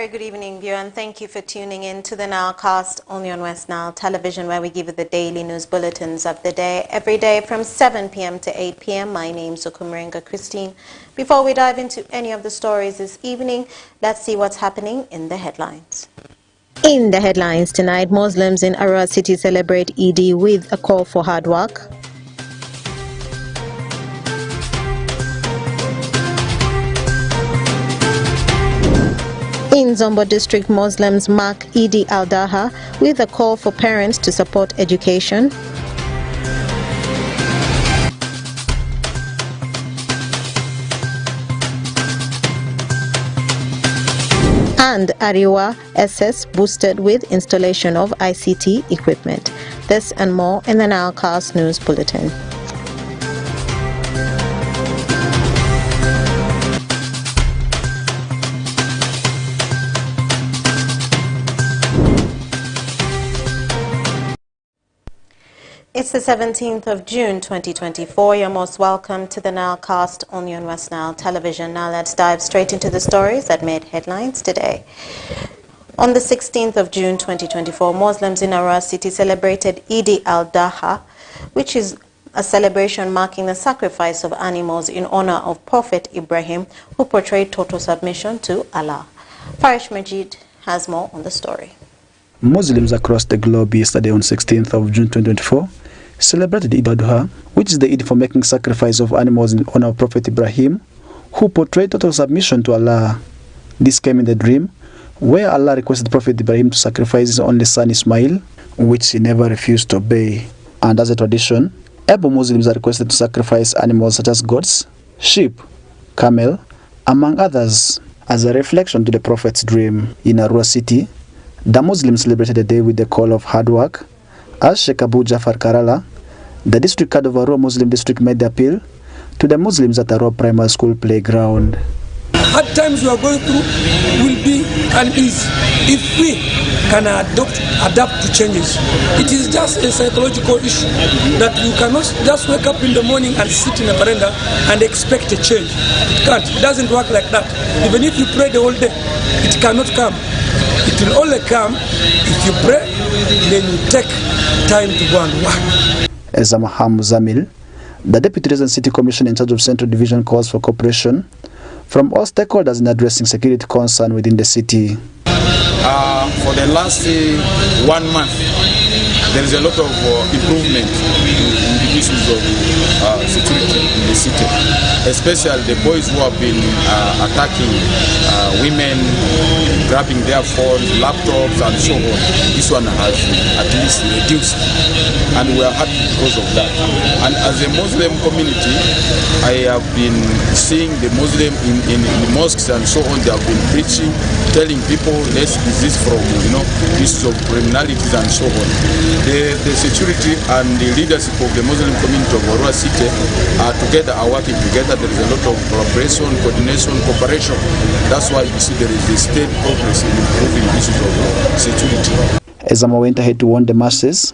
good evening, viewer, and thank you for tuning in to the Nilecast only on West Nile Television, where we give you the daily news bulletins of the day, every day from 7 p.m. to 8 p.m. My name's Okumringa Christine. Before we dive into any of the stories this evening, let's see what's happening in the headlines. In the headlines tonight, Muslims in Arua City celebrate Eid with a call for hard work. In Zombo District, Muslims mark Eid al-Adha with a call for parents to support education. And Ariwa SS boosted with installation of ICT equipment. This and more in the Nilecast News Bulletin. It's the 17th of June 2024. You're most welcome to the Nilecast only on West Nile Television. Now let's dive straight into the stories that made headlines today. On the 16th of June 2024, Muslims in Arua City celebrated Eid al-Adha, which is a celebration marking the sacrifice of animals in honor of Prophet Ibrahim, who portrayed total submission to Allah. Farish Majid has more on the story. Muslims across the globe yesterday on 16th of June 2024 celebrated Eid al-Adha, which is the Eid for making sacrifice of animals in honor of Prophet Ibrahim, who portrayed total submission to Allah. This came in the dream, where Allah requested Prophet Ibrahim to sacrifice his only son Ismail, which he never refused to obey. And as a tradition, able Muslims are requested to sacrifice animals such as goats, sheep, camel, among others, as a reflection to the Prophet's dream. In Arua City, the Muslims celebrated the day with the call of hard work, as Sheikh Abu Jafar Karala, the district head of Arua Muslim district, made the appeal to the Muslims at Arua Primary School playground. Hard times we are going through will be uneasy if we can adapt to changes. It is just a psychological issue that you cannot just wake up in the morning and sit in a veranda and expect a change. It can't. It doesn't work like that. Even if you pray the whole day, it cannot come. It will only come if you pray, then you take time to go and work. As Zamaham Zamil, the Deputy Resident City Commissioner in charge of Central Division, calls for cooperation from all stakeholders in addressing security concern within the city. For the last 1 month, there is a lot of improvement in the issues of security in the city, especially the boys who have been attacking women, grabbing their phones, laptops and so on. This one has at least reduced, and we are happy because of that. And as a Muslim community, I have been seeing the Muslim in the mosques and so on. They have been preaching, telling people let's desist from issues of criminalities and so on. The security and the leadership of the Muslim community of Arua City are working together. There is a lot of collaboration, coordination, cooperation. That's why you see there is a steady progress in improving issues of security. Ezama went ahead to warn the masses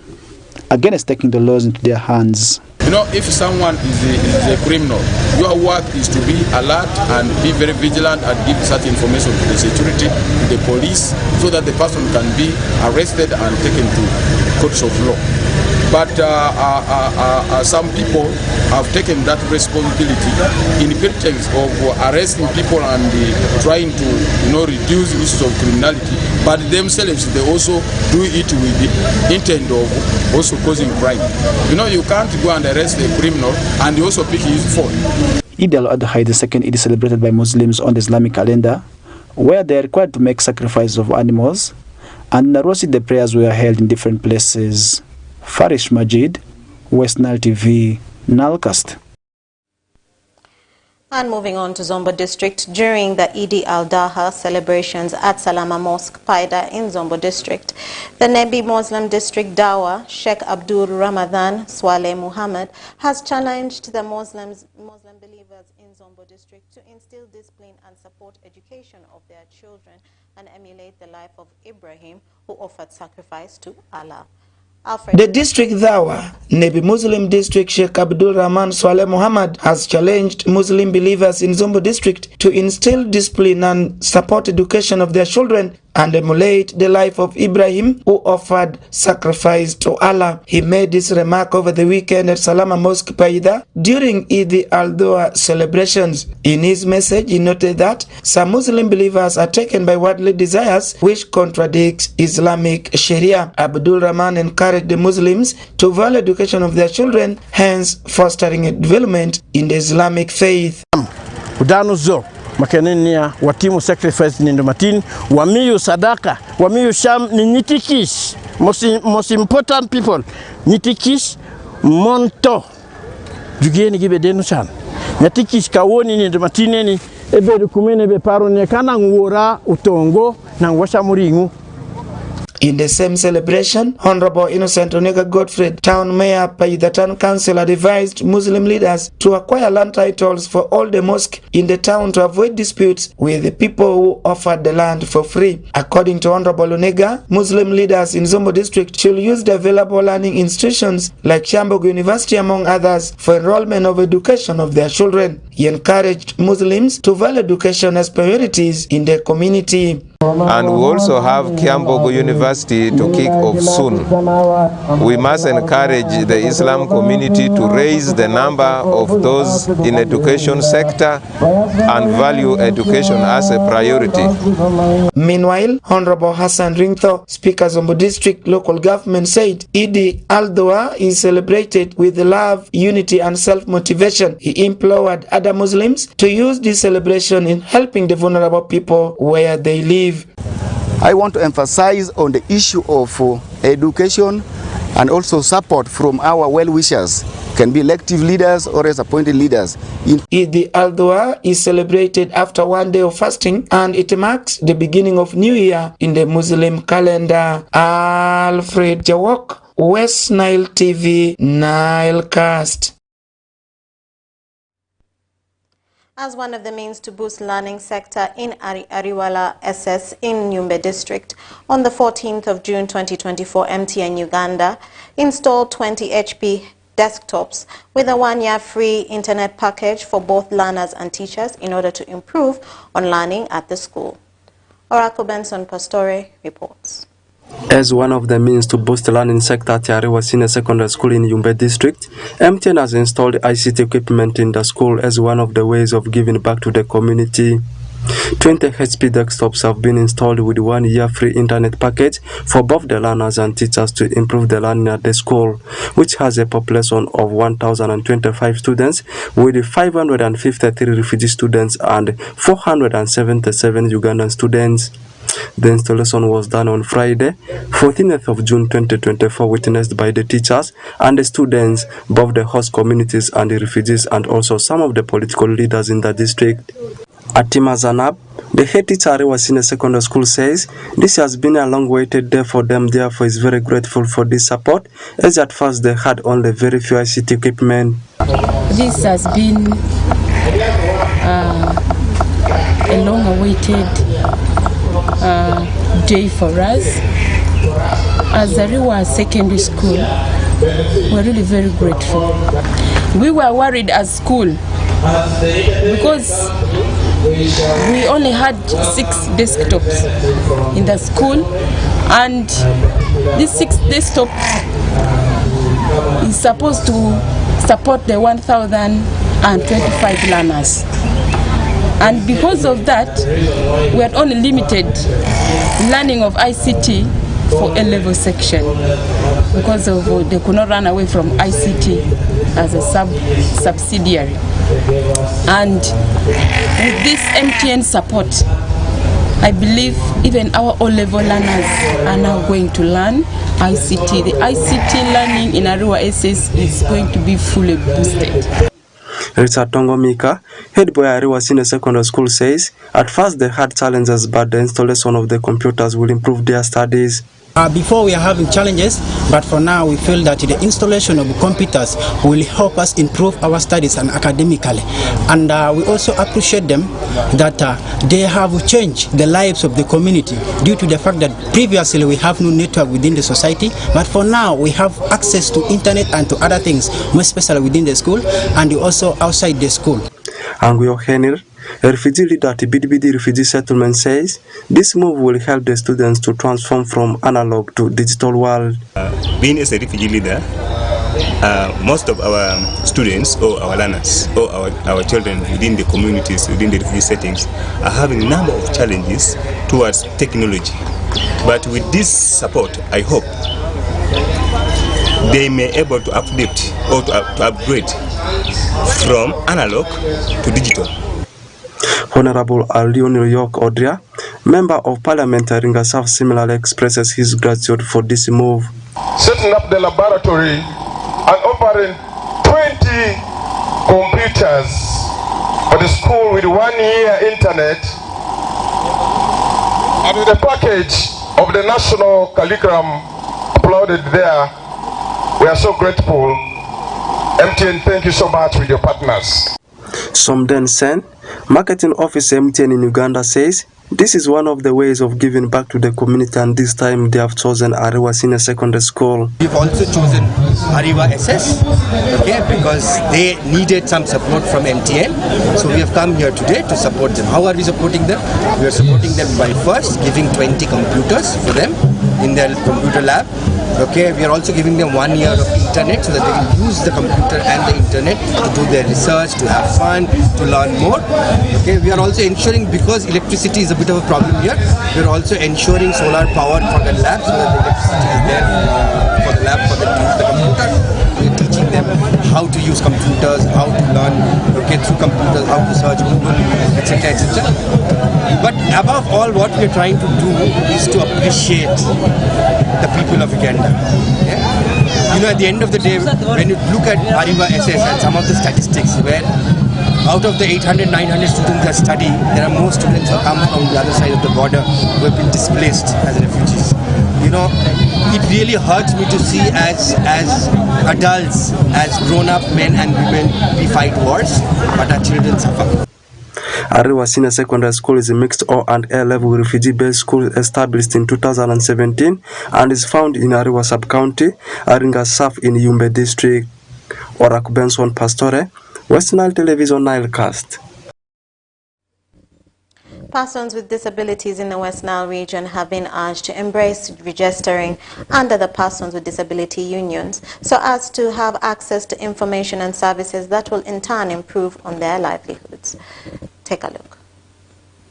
against taking the laws into their hands. If someone is a criminal, your work is to be alert and be very vigilant and give certain information to the security, to the police, so that the person can be arrested and taken to courts of law. But some people have taken that responsibility in pretext of arresting people and trying to reduce issues of criminality, but themselves they also do it with the intent of also causing crime. You can't go and arrest a criminal and also pick his phone. Eid al-Adha is the second Eid celebrated by Muslims on the Islamic calendar, where they are required to make sacrifice of animals, and in Arua City the prayers were held in different places. Farish Majid, West Nile TV, Nilecast. And moving on to Zombo District, during the Eid al-Adha celebrations at Salama Mosque, Paida in Zombo District, the Nebi Muslim District Dawa, Sheikh Abdul Ramadan Swaleh Muhammad, has challenged the Muslim believers in Zombo District to instill discipline and support education of their children and emulate the life of Ibrahim, who offered sacrifice to Allah. Alfred. The district Dawa, Nebi Muslim district Sheikh Abdul Rahman Swaleh Muhammad has challenged Muslim believers in Zombo district to instill discipline and support education of their children and emulate the life of Ibrahim, who offered sacrifice to Allah. He made this remark over the weekend at Salama Mosque Paida during Eid al-Adha celebrations. In his message, he noted that some Muslim believers are taken by worldly desires which contradicts Islamic Sharia. Abdul Rahman encouraged the Muslims to value education of their children, hence fostering a development in the Islamic faith. Makenenia watimu sacrifice ni ndomatini wamiyu sadaka wamiyu sham ni nitikish most important people nitikish monto jugeni gibe denu san nitikish kawoni ni ndomatini ni ebe dukumene be paro ne kana ngura utongo na ngwasha muringu. In the same celebration, Honorable Innocent Onega Godfrey, Town Mayor Paida Town Council, advised Muslim leaders to acquire land titles for all the mosques in the town to avoid disputes with the people who offered the land for free. According to Honorable Onega, Muslim leaders in Zombo district should use the available learning institutions like Chambog University, among others, for enrollment of education of their children. He encouraged Muslims to value education as priorities in their community. And we also have Kiambogo University to kick off soon. We must encourage the Islam community to raise the number of those in education sector and value education as a priority. Meanwhile, Honorable Hassan Ringtho, Speaker Zombo District Local Government, said Eid al-Adha is celebrated with love, unity and self-motivation. He implored other Muslims to use this celebration in helping the vulnerable people where they live. I want to emphasize on the issue of education and also support from our well-wishers, can be elective leaders or as appointed leaders. Eid al-Adha is celebrated after one day of fasting and it marks the beginning of New Year in the Muslim calendar. Alfred Jawok, West Nile TV, Nilecast. As one of the means to boost learning sector in Ariwala SS in Nyumbe district, on the 14th of June 2024, MTN Uganda installed 20 HP desktops with a one-year free internet package for both learners and teachers in order to improve on learning at the school. Oracle Benson Pastore reports. As one of the means to boost the learning sector at Ariwa Senior Secondary School in Yumbe District, MTN has installed ICT equipment in the school as one of the ways of giving back to the community. 20 HP desktops have been installed with 1 year free internet package for both the learners and teachers to improve the learning at the school, which has a population of 1,025 students with 553 refugee students and 477 Ugandan students. The installation was done on Friday, 14th of June 2024, witnessed by the teachers and the students, both the host communities and the refugees, and also some of the political leaders in the district. Atima Zanab, the head teacher at Ariwa Senior Secondary School, says this has been a long-waited day for them, therefore is very grateful for this support, as at first they had only very few ICT equipment. This has been a long-awaited day for us. As Ariwa Secondary School, we're really very grateful. We were worried as school because we only had 6 desktops in the school, and these 6 desktops is supposed to support the 1,025 learners. And because of that, we had only limited learning of ICT for A-level section because of they could not run away from ICT as a subsidiary. And with this MTN support, I believe even our O-level learners are now going to learn ICT. The ICT learning in Ariwa SS is going to be fully boosted. Richard Tongomika, head boy at Ariwa Senior Secondary School, says at first they had challenges, but the installation of the computers will improve their studies. Before we are having challenges, but for now we feel that the installation of computers will help us improve our studies and academically. And we also appreciate them that they have changed the lives of the community due to the fact that previously we have no network within the society, but for now we have access to internet and to other things, more especially within the school and also outside the school. Angwio Henir, a refugee leader at Bidibidi refugee settlement, says this move will help the students to transform from analog to digital world. Being as a refugee leader, most of our students or our learners or our children within the communities, within the refugee settings are having a number of challenges towards technology. But with this support, I hope they may be able to update or to upgrade from analog to digital. Honorable Leon York Odria, Member of Parliament Iringa South, similarly expresses his gratitude for this move. Setting up the laboratory and offering 20 computers for the school with 1 year internet and with a package of the national curriculum uploaded there. We are so grateful. MTN, thank you so much with your partners. Somden Sen, Marketing Officer MTN in Uganda, says this is one of the ways of giving back to the community, and this time they have chosen Ariwa Senior Secondary School. We've also chosen Ariwa SS, okay, because they needed some support from MTN. So we have come here today to support them. How are we supporting them? We are supporting them by first giving 20 computers for them in their computer lab. Okay, we are also giving them 1 year of internet so that they can use the computer and the internet to do their research, to have fun, to learn more. Okay, we are also ensuring, because electricity is a bit of a problem here, we are also ensuring solar power for the lab so that the electricity is there for the lab for them to use the computer. We are teaching them how to use computers, how to learn, okay, through computers, how to search Google, etc., etc. But above all, what we are trying to do is to appreciate the people of Uganda. Yeah? You know, at the end of the day, when you look at Ariwa SS and some of the statistics, where out of the 800, 900 students that study, there are more students who come from the other side of the border who have been displaced as refugees. You know, it really hurts me to see as adults, as grown-up men and women, we fight wars, but our children suffer. Ariwa Senior Secondary School is a mixed O and A level refugee-based school established in 2017 and is found in Ariwa Sub-County, Iringa South in Yumbe District. Orak Benson Pastore, Western Nile Television Nilecast. Persons with disabilities in the West Nile region have been urged to embrace registering under the Persons with Disability Unions so as to have access to information and services that will in turn improve on their livelihoods. Take a look.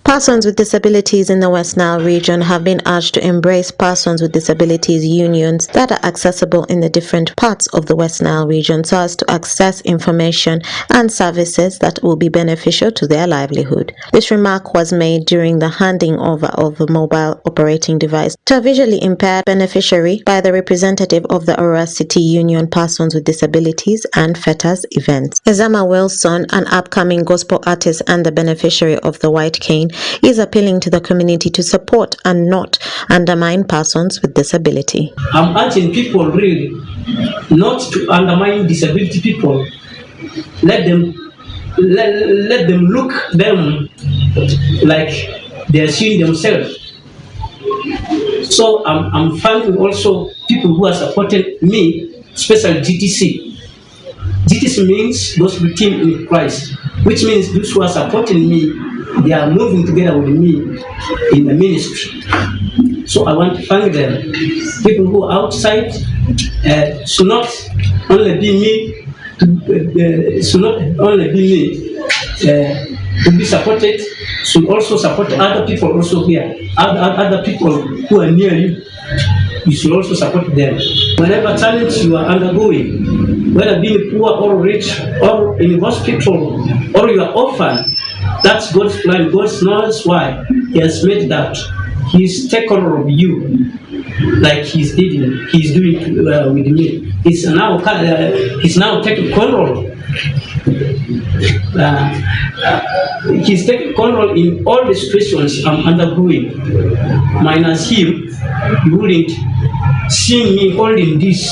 Persons with disabilities in the West Nile region have been urged to embrace persons with disabilities unions that are accessible in the different parts of the West Nile region so as to access information and services that will be beneficial to their livelihood. This remark was made during the handing over of a mobile operating device to a visually impaired beneficiary by the representative of the Aurora City Union Persons with Disabilities and Fetters events. Ezama Wilson, an upcoming gospel artist and the beneficiary of the White Cane, is appealing to the community to support and not undermine persons with disability. I'm urging people really not to undermine disability people. Let them look them like they are seeing themselves. So I'm thanking also people who are supporting me, especially GTC. GTC means Gospel Team in Christ, which means those who are supporting me, they are moving together with me in the ministry. So I want to thank them. People who are outside should not only be me, to be supported, should also support other people also here. Other people who are near you, you should also support them. Whatever challenge you are undergoing, whether being poor or rich, or in hospital, or you are orphan, that's God's plan. God knows why He has made that. He's taken care of you, like He's doing with me. He's now taking control. He's taking control in all the situations I'm undergoing. Minus him, you wouldn't see me holding this.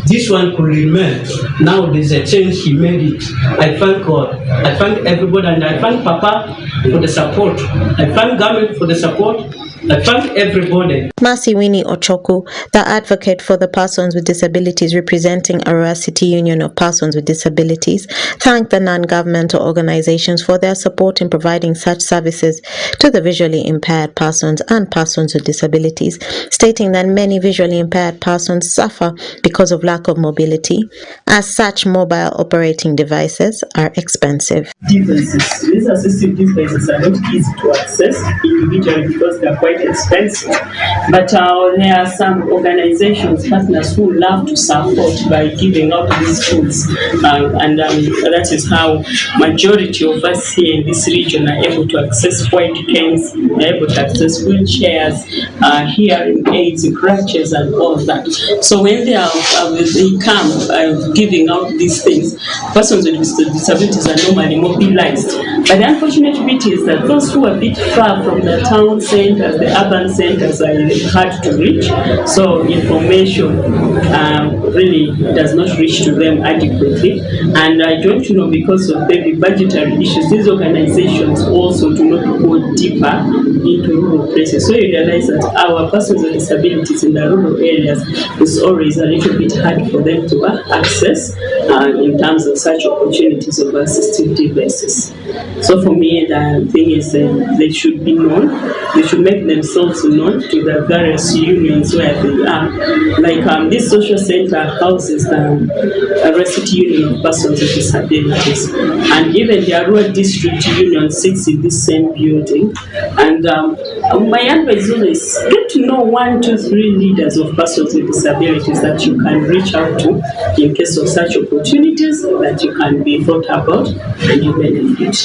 This one could remain. Now there's a change, he made it. I thank God. I thank everybody, and I thank Papa for the support. I thank government for the support. I thank everybody. Mercy Winnie Ochoku, the advocate for the persons with disabilities representing Aurora City Union of Persons with Disabilities, thanked the non-governmental organizations for their support in providing such services to the visually impaired persons and persons with disabilities, stating that many visually impaired persons suffer because of lack of mobility, as such mobile operating devices are expensive. Devices. These assistive devices are not easy to access individually because they are quite expensive. But there are some organizations, partners, who love to support by giving out these tools. And that is how majority of us here in this region are able to access white canes, are able to access wheelchairs, hearing aids, crutches, and all of that. So when they come giving out these things, persons with disabilities are normally mobilized. But the unfortunate bit is that those who are a bit far from the town centers, the urban centers, are hard to reach. So information really does not reach to them adequately. And I don't know, because of maybe budgetary issues, these organizations also do not go deeper into rural places. So you realize that our persons with disabilities in the rural areas is always a little bit hard for them to access in terms of such opportunities of assistive devices. So for me, the thing is they should be known. They should make themselves known to the various unions where they are. Like this social center houses the City Union of Persons with Disabilities. And even the rural district union sits in this same building. And my advice is always get to know 1, 2, 3 leaders of persons with disabilities that you can reach out to in case of such opportunities that you can be thought about and you benefit.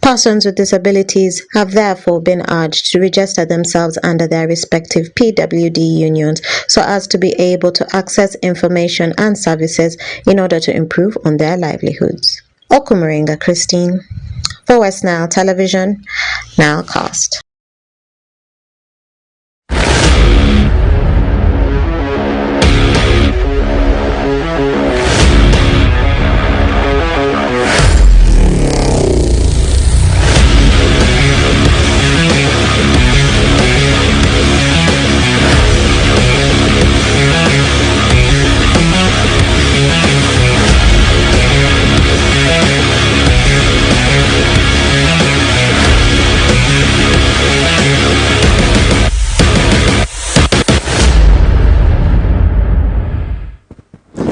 Persons with disabilities have therefore been urged to register themselves under their respective PWD unions so as to be able to access information and services in order to improve on their livelihoods. Okumaringa Christine, for West Nile Television, Nilecast.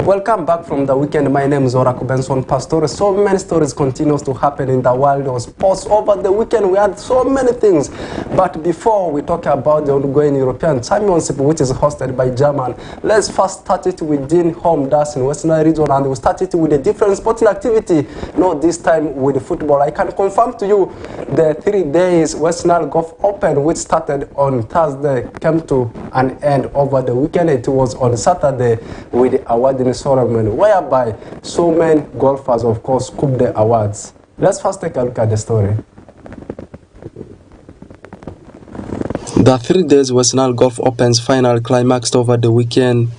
Welcome back from the weekend. My name is Oraku Benson Pastor. So many stories continues to happen in the world of sports. Over the weekend we had so many things. But before we talk about the ongoing European Championship, which is hosted by Germany, let's first start it within home, that's in Western region, and we start it with a different sporting activity, not this time with football. I can confirm to you the 3 days Western Golf Open, which started on Thursday, came to an end over the weekend. It was on Saturday with the awarding ceremony, whereby so many golfers, of course, scooped the awards. Let's first take a look at the story. The 3 days Western Golf Open's final climaxed over the weekend.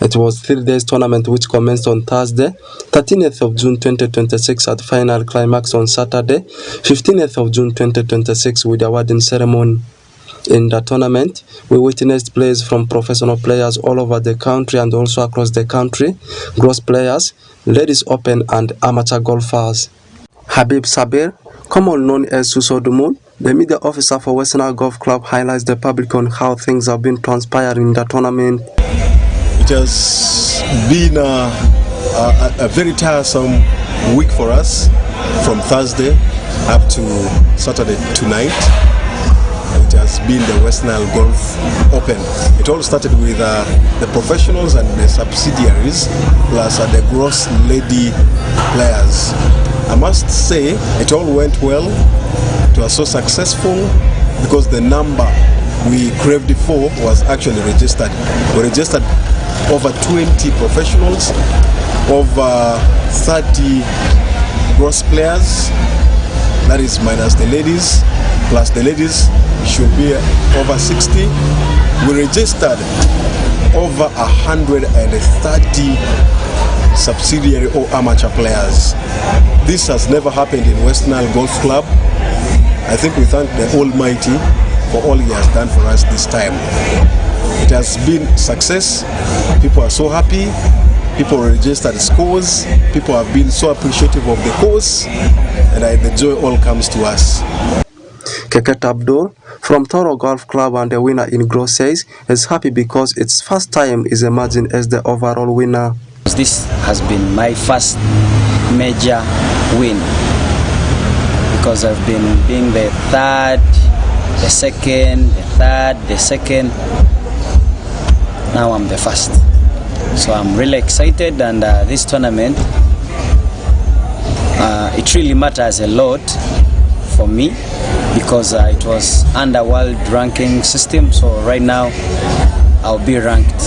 It was 3 days tournament which commenced on Thursday, 13th of June 2026 at final climax on Saturday, 15th of June 2026 with the awarding ceremony. In the tournament, we witnessed plays from professional players all over the country and also across the country, gross players, ladies open and amateur golfers. Habib Sabir, commonly known as Susodumun, the media officer for Western Golf Club, highlights the public on how things have been transpiring in the tournament. It has been a very tiresome week for us, from Thursday up to Saturday tonight. It has been the West Nile Golf Open. It all started with the professionals and the subsidiaries, plus the gross lady players. I must say, it all went well. It was so successful because the number we craved for was actually registered. We registered over 20 professionals, over 30 gross players, that is minus the ladies, plus the ladies should be over 60. We registered over 130 subsidiary or amateur players. This has never happened in West Nile Golf Club. I think we thank the Almighty for all He has done for us this time. It has been success. People are so happy. People registered scores. People have been so appreciative of the course, and the joy all comes to us. Keket Abdul from Toro Golf Club and the winner in Gross says is happy because its first time is emerging as the overall winner. This has been my first major win because I've been being the third, the second, the third, the second. Now I'm the first. So I'm really excited, and this tournament, it really matters a lot for me because it was under world ranking system. So right now I'll be ranked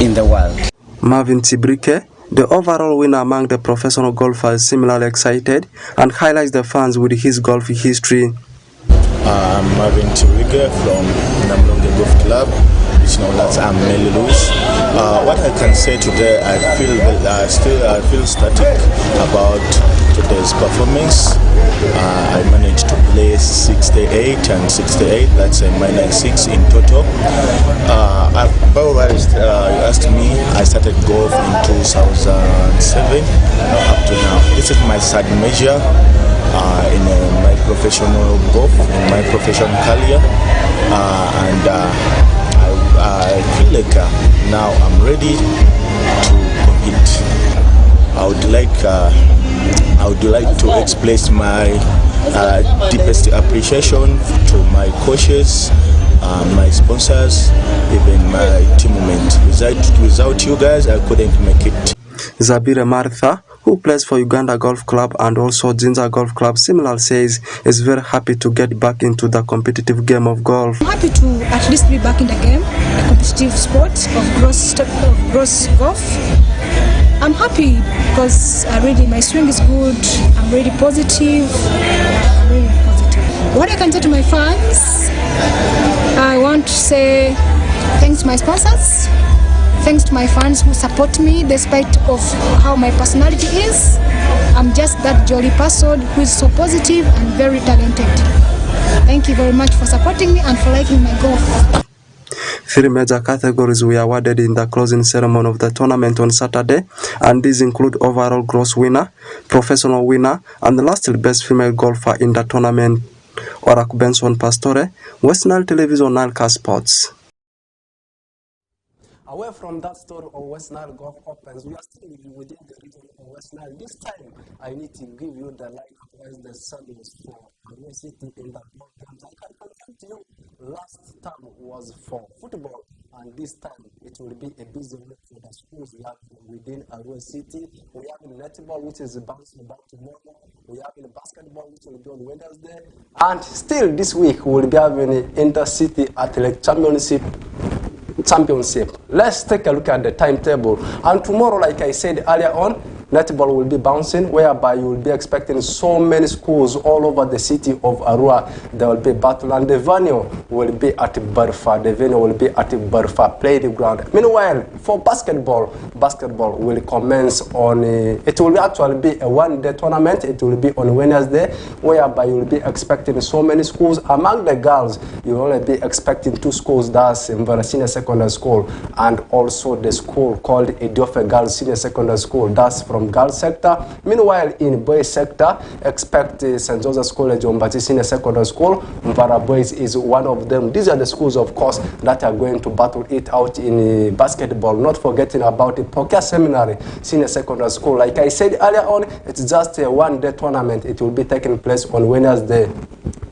in the world. Marvin Tibrike, the overall winner among the professional golfers, is similarly excited and highlights the fans with his golf history. I'm Marvin Tibrike from Namlonge Golf Club, which known as Melilus. What I can say today, I feel static about today's performance. I managed to play 68 and 68. That's a -6 in total. About you asked me, I started golf in 2007 up to now. This is my third major in my professional golf, in my professional career, and I feel like now I'm ready to compete. I would like to express my deepest appreciation to my coaches, my sponsors, even my teammates. Without you guys, I couldn't make it. Zabire Martha, who plays for Uganda Golf Club and also Jinja Golf Club, similarly says is very happy to get back into the competitive game of golf. I'm happy to at least be back in the game, the competitive sport of gross golf. I'm happy because my swing is good. I'm really positive. What I can say to my fans, I want to say thanks to my sponsors. Thanks to my fans who support me despite of how my personality is. I'm just that jolly person who is so positive and very talented. Thank you very much for supporting me and for liking my golf. 3 major categories were awarded in the closing ceremony of the tournament on Saturday, and these include overall gross winner, professional winner, and lastly best female golfer in the tournament. Orak Benson Pastore, West Nile Television, Nile Sports. Away from that story of West Nile Golf Opens, we are still within the region of West Nile. This time, I need to give you the lineup as the semis for Arua City in the World Games. I can confirm to you, last time was for football, and this time it will be a busy week for the schools we have within Arua City. We have in netball, which is bouncing back tomorrow. We have in basketball, which will be on Wednesday. And still this week, we will be having an Intercity Athletic Championship. Let's take a look at the timetable. And tomorrow, like I said earlier on, netball will be bouncing, whereby you will be expecting so many schools all over the city of Arua. There will be battle, and the venue will be at Barfa. The venue will be at Barfa playground. Meanwhile, for basketball will commence on. It will actually be a one-day tournament. It will be on Wednesday, whereby you will be expecting so many schools. Among the girls, you will only be expecting 2 schools. That's Mbara Senior Secondary School, and also the school called Idiofe Girls Senior Secondary School. That's from girls sector. Meanwhile, in boys sector, expect St. Joseph's College Ombati Senior Secondary School. Mbara Boys is one of them. These are the schools, of course, that are going to battle it out in basketball. Not forgetting about the Pokia Seminary Senior Secondary School. Like I said earlier on, it's just a one-day tournament. It will be taking place on Wednesday.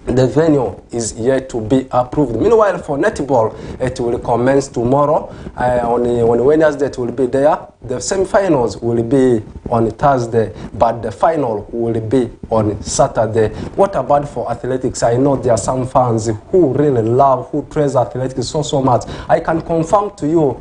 The venue is yet to be approved. Meanwhile, for netball, it will commence tomorrow. On Wednesday, it will be there. The semi-finals will be on Thursday, but the final will be on Saturday. What about for athletics? I know there are some fans who really love, who praise athletics so much. I can confirm to you,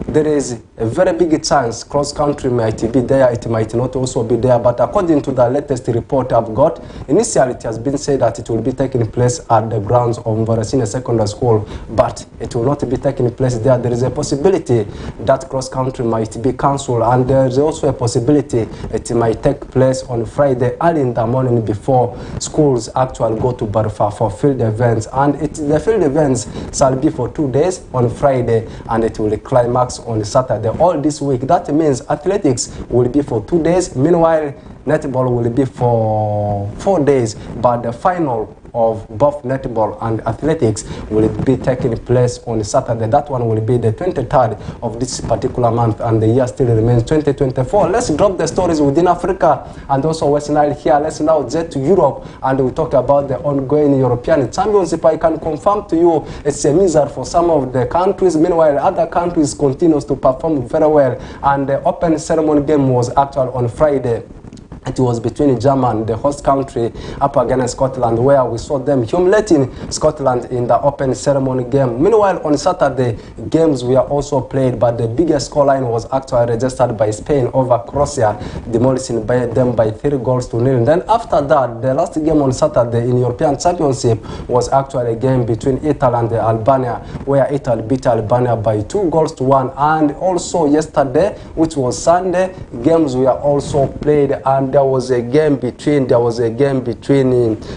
there is a very big chance cross-country might be there, it might not also be there. But according to the latest report I've got, initially it has been said that it will be taking place at the grounds of Mvarasine Secondary School, but it will not be taking place there. There is a possibility that cross-country might be cancelled, and there is also a possibility it might take place on Friday early in the morning before schools actually go to Barfa for field events. And the field events shall be for 2 days on Friday, and it will climax on Saturday. All this week, that means athletics will be for 2 days. Meanwhile, netball will be for 4 days, but the final of both netball and athletics will be taking place on Saturday. That one will be the 23rd of this particular month, and the year still remains 2024. Let's drop the stories within Africa and also West Nile here. Let's now jet to Europe, and we'll talk about the ongoing European Championship. I can confirm to you it's a misery for some of the countries. Meanwhile, other countries continues to perform very well, and the open ceremony game was actually on Friday. It was between Germany, the host country, up against Scotland, where we saw them humiliating Scotland in the open ceremony game. Meanwhile, on Saturday, games were also played, but the biggest scoreline was actually registered by Spain over Croatia, demolishing them by 3-0. Then after that, the last game on Saturday in European Championship was actually a game between Italy and Albania, where Italy beat Albania by 2-1. And also yesterday, which was Sunday, games were also played, and there was a game between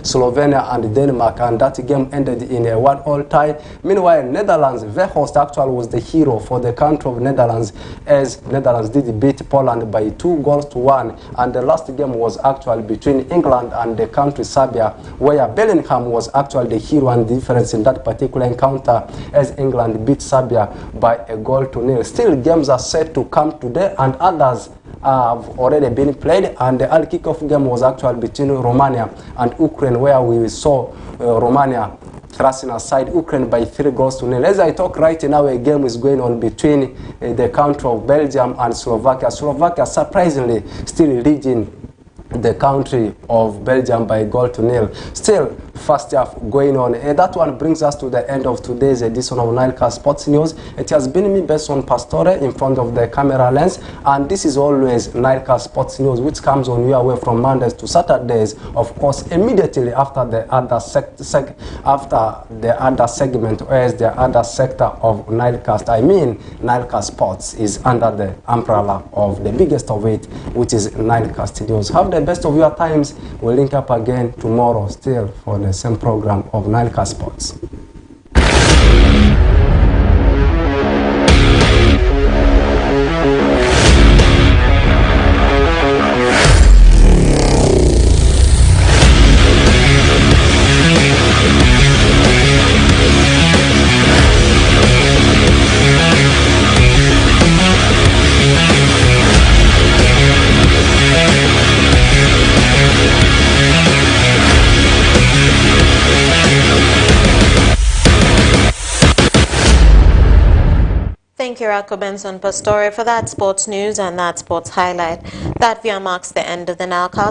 Slovenia and Denmark, and that game ended in a 1-1 tie. Meanwhile, Netherlands, the host actually was the hero for the country of Netherlands, as Netherlands did beat Poland by 2-1. And the last game was actually between England and the country Serbia, where Bellingham was actually the hero and difference in that particular encounter, as England beat Serbia by 1-0. Still, games are set to come today, and others have already been played, and the early kickoff game was actually between Romania and Ukraine, where we saw Romania thrusting aside Ukraine by 3-0. As I talk right now, a game is going on between the country of Belgium and Slovakia. Slovakia surprisingly still leading the country of Belgium by 1-0. Still, first half going on. And that one brings us to the end of today's edition of NILE Sports News. It has been me, Besson Pastore, in front of the camera lens, and this is always NILE Sports News, which comes on your way from Mondays to Saturdays, of course, immediately after the other segment, whereas the other sector of NILEcast, I mean NILE Sports, is under the umbrella of the biggest of it, which is NILEcast News. Have the best of your times. We'll link up again tomorrow, still for the same program of NILE Sports. Thank you, Rocco Benson Pastore, for that sports news and that sports highlight. That view marks the end of the NILE Cast.